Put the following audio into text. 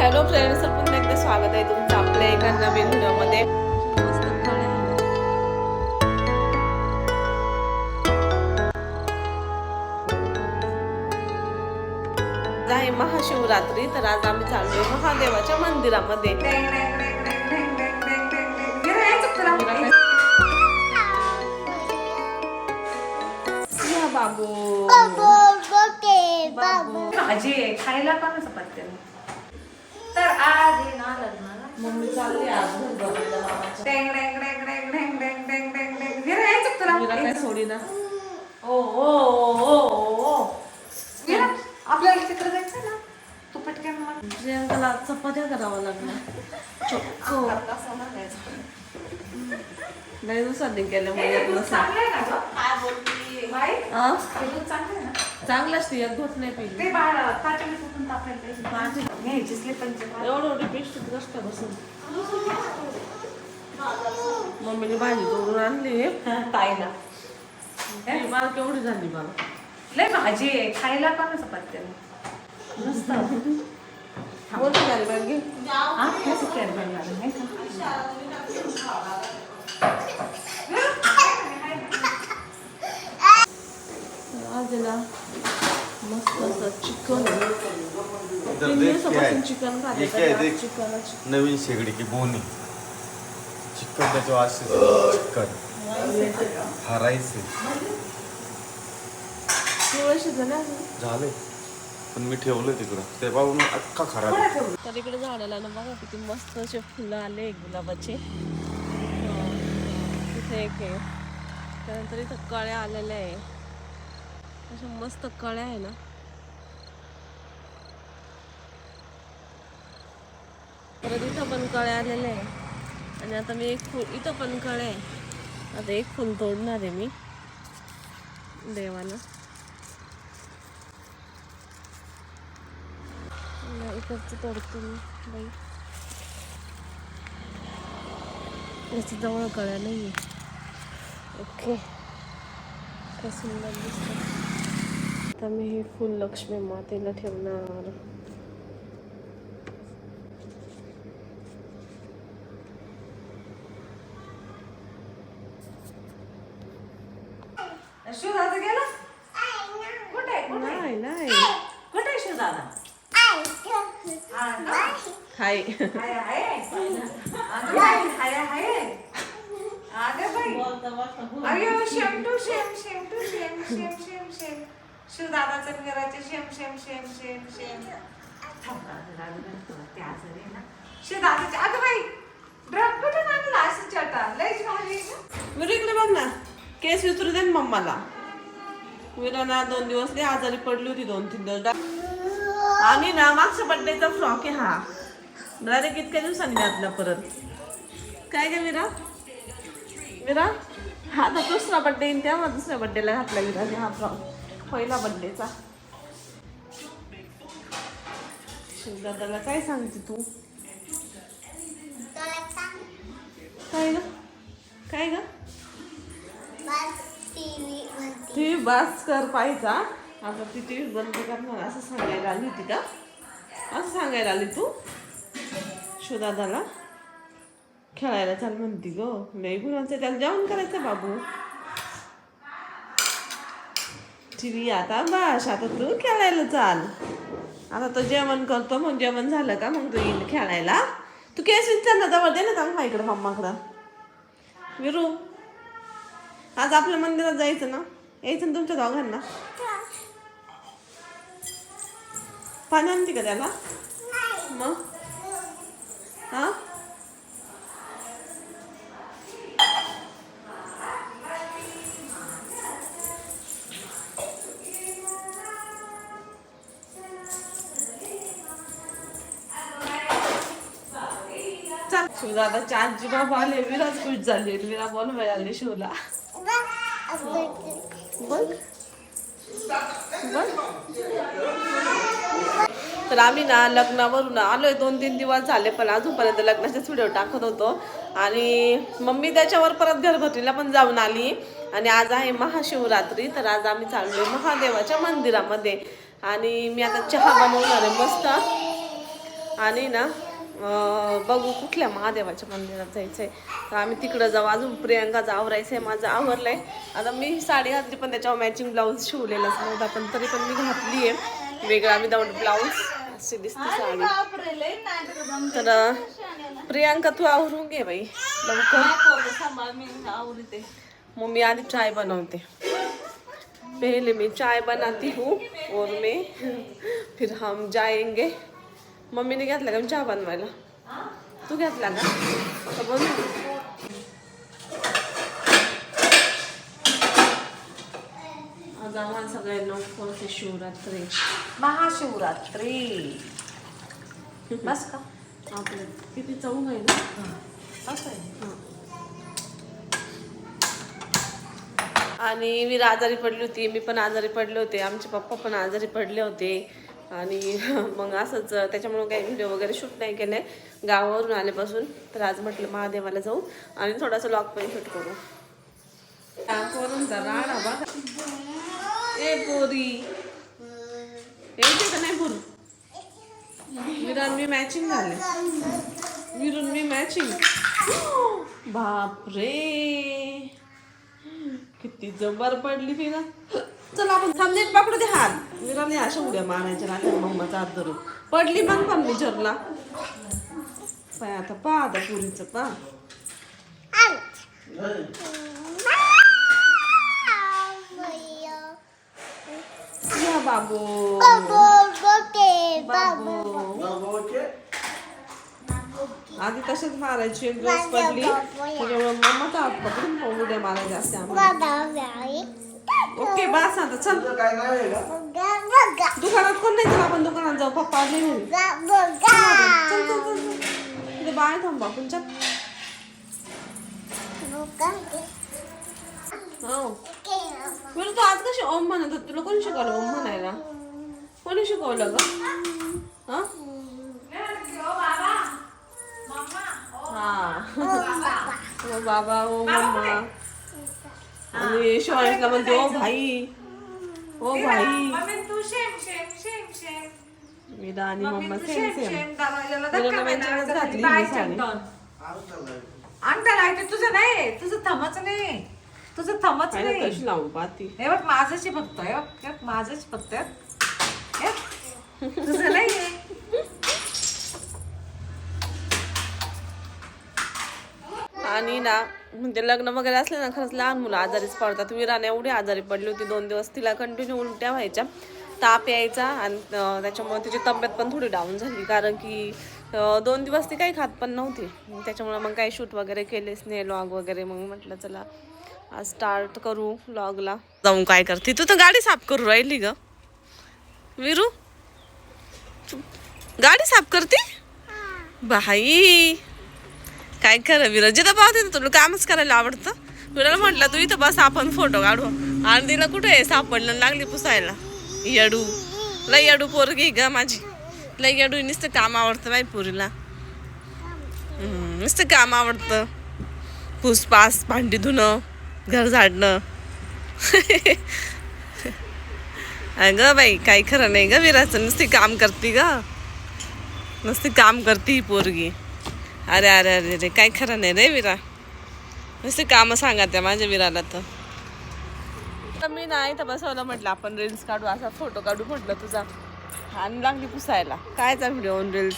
Hello friends, तर पुन्हा एकदा स्वागत आहे तुमचं आपल्या एका नवीन व्हिडिओमध्ये. मस्त फळ आहे महाशिवरात्री, तर आज आम्ही चाललोय महादेवाच्या मंदिरामध्ये. या बाबू भाजी आहे खायला पण चपात्या. तर आज आहे ना लग्नाला मम्मी चालली आज घरगुतीला मामाच्या. डेंग डेंग डेंग डेंग डेंग डेंग डेंग डेंग डेंग फिरायचं तुला. मीरा काय सोडी ना. ओ ओ ओ ओ मीरा, आपल्याला तिकडे जायचं ना, तू पटकन मग प्रियंकाला चपात्या करावं लागणार चक्को. नाही दिवसांनी केल्यामुळे येत नसेल. चांगलं आहे ना गं? काय बोलती बाई? हा? हे दूध चांगलं आहे ना? चांगलंच ती एक घोट नाही पिली. ते बाळ ताटाने कुठून तापायला पाहिजे. घ्यायची स्लिपांची एवढं एवढी पेस्ट कष्ट बसून मम्मीने भाजी तोडून आणली. ताईला मला केवढी झाली मला. लय भाजी आहे खायला पण चपात्या. मस्त मोठी झाली बघ. हा कसं केअर लागलं नाही का? आज ना मस्त असं चिकन. 3 दिवसापासून चिकन खाते. चिकन नवीन शेगडी की बोनी चिकन त्याच्यावर असे चिकन हा राईस झाले पण मी ठेवलं तिकडं ते पाहून अख्खा खराब. तर इकडे झाडाला ना बघा किती मस्त असे फुलं आले गुलाबाचे. तिथे एक आहे, त्यानंतर इथं कळ्या आलेल्या आहे. अशा मस्त कळ्या आहे ना. परत इथं पण कळ्या आलेल्या आहे. आणि आता मी एक फुल इथं पण कळ्या आहे. आता एक फुल तोडणार आहे मी देवाला. इकडचं तोडतो मी बाई. याची जवळ कळ्या नाही आहे. ओके, काय सुंदर दिसतं. आता मी हे फुल लक्ष्मी मातेला ठेवणार. शिवदादा गेला कुठे नाही नाही कुठे शिवदादा? हाय. हाय हाय हाय हाय. अगं बाई, अयो शेम टू शेम शेम टू शेम शेम शेम शेम. शिवदादाचं घराचे शेम शेम शेम शेम शेम. शिवदादाचे अगं बाई ड्रग कुठून आणला असं चटा लयच भारी. मी इकडे बघ ना, केस विचारू दे ना मम्माला. विरा ना 2 दिवस लई आजारी पडली होती, 2-3 दिवस. आणि ना मागच्या बड्डेचा फ्रॉक आहे हा. डायरेक्ट इतक्या दिवसांनी घातला परत. काय ग विरा? विरा हा तर दुसरा बड्डे येईन तेव्हा दुसऱ्या बड्डेला घातला विराने हा फ्रॉक. पहिला बड्डेचा. शिवदादाला काय सांगते तू? काय ग? काय ग? टीव्ही बस कर पाहिजा. आता ती टीव्ही बंद करणार असं सांगायला आली होती का? असं सांगायला आली तू शिवदादाला? खेळायला चाल म्हणती ग. लई गुणांचं, त्याला जेवण करायचं बाबू. टीव्ही आता बस, आता तू खेळायला चाल. आता तो जेवण करतो, मग जेवण झालं का मग तू येईल खेळायला. तू केस विचार ना, जवळ दे ना चांगला इकडं मम्माकडं. विरू आज आपल्या मंदिरात जायचं ना, यायचं ना तुमच्या दोघांना. पाणी आणते का त्याला मग? हा शिवदादा आजी बाबा आले. विराज खुश झाली. विरा बोलवायला आले शिवला. तर आम्ही ना लग्नावरून आलोय. 2-3 दिवस झाले, पण अजूनपर्यंत लग्नाचेच व्हिडिओ टाकत होतो. आणि मम्मी त्याच्यावर परत घरभरणीला पण जाऊन आली. आणि आज आहे महाशिवरात्री, तर आज आम्ही चाललोय महादेवाच्या मंदिरामध्ये. आणि मी आता चहा बनवणार आहे मस्त. आणि ना बघू कुठल्या महादेवाच्या मंदिरात जायचंय तर आम्ही तिकडं जाऊ. अजून प्रियांकाचं आवरायचंय, माझं आवरलंय. आता मी साडी घातली पण त्याच्यावर मॅचिंग ब्लाऊज शिवलेलाच नव्हता, पण तरी पण मी घातली आहे वेगळा विदाऊट ब्लाऊज. अशी दिसते साडी. तर प्रियांका तू आवरून घे बाई लवकर. मग मी आधी चाय बनवते. पहले मैं चाय बनाती हूँ और मैं फिर हम जाएंगे. मम्मीने घेतला का चहा बनवायला? तू घेतला का? बनव. आज आम्हाला सगळ्यांना उपवास आहे, शिवरात्री, महाशिवरात्री. बस का आपलं किती चौघ आहे ना. असं आहे. आणि मी आजारी पडली होती, मी पण आजारी पडले होते, आमचे पप्पा पण आजारी पडले होते. आणि मग असंच त्याच्यामुळे काही व्हिडिओ वगैरे शूट नाही केले गावावरून आल्यापासून. तर आज म्हटलं महादेवाला जाऊ आणि थोडासा लॉग पण शूट करू. राडा बघा ए पोरी येते का नाही पोरू? विरान मी मॅचिंग झाले. विरून मी मॅचिंग. बापरे किती जबर पडली फिरा. चला आपण समजेल पकडू दे हात. विराने अशा उड्या मारायच्या राहत्या मम्माचा हात धरून. पडली मग पण विचारला पाय. आता पा आता पुरीचं पा. या बाबू आधी तसेच मारायची. एक दिवस पडली त्याच्यामुळे मम्माचा हात पकडून उड्या मारायच्या असते आम्हाला. ओके बस आता चल. दुकानात कोण नाही, चला आपण दुकानात जाऊ. पप्पा आले घरी. चल चल चल बाय थांबा आपण. चल हो बरं. तू आज कशी ओम म्हणत होत? तुला कोणी शिकवलं ओम म्हणायला? कोणी शिकवलं ग? हा ओ बाबा ओ मम्मा. आणि शिवानीला म्हणते ओ भाई ओ भाई. तू शेम शेम शेम शेम. मीरा आणि मम्मा सेम सेम. घातली अंगठा लावते. तुझं नाही, तुझं थमच नाही, तुझं थमच नाही. कशी लावून पाहती. हे बघ माझ्याशी फक्त, हे बघ माझ्याच फक्त, तुझं नाही. आणि ना म्हणजे लग्न वगैरे असले ना खरंच लहान मुलं आजारीच पडतात. विराने एवढी आजारी पडली होती 2 दिवस. तिला कंटिन्यू उलट्या व्हायच्या, ताप यायचा आणि त्याच्यामुळे तिची तब्येत पण थोडी डाऊन झाली. कारण की 2 दिवस ती काही खात पण नव्हती. त्याच्यामुळे मग काही शूट वगैरे केलेच नाही, व्लॉग वगैरे. मग म्हटलं चला आज स्टार्ट करू व्लॉगला. जाऊन काय करते तू? तर गाडी साफ करू राहिली ग विरू. गाडी साफ करते बाई. काय खरं विरा, जिथं पाहते ना तुला कामच करायला आवडतं. विराला म्हटलं तू इथं बस आपण फोटो काढू. आणि तिला कुठे सापडलं, लागली पुसायला. येडू लय येडू पोरगी ग माझी. लय येडू. नुसतं काम आवडतं बाई पुरीला. नुसतं काम आवडतं. पुसपास, भांडी धुणं, घर झाडणं. अगं बाई काही खरं नाही ग विराचं. नुसती काम करते ग, नुसती काम करते ही पोरगी. अरे अरे अरे रे काय खरं नाही रे विरा. नुसते कामं सांगा त्या माझ्या विराला. तर मी नाही तर बसवलं, म्हटलं आपण रील्स काढू, असा फोटो काढू म्हटलं तुझा. आणि लागली पुसायला. कायचा व्हिडिओ रील्स.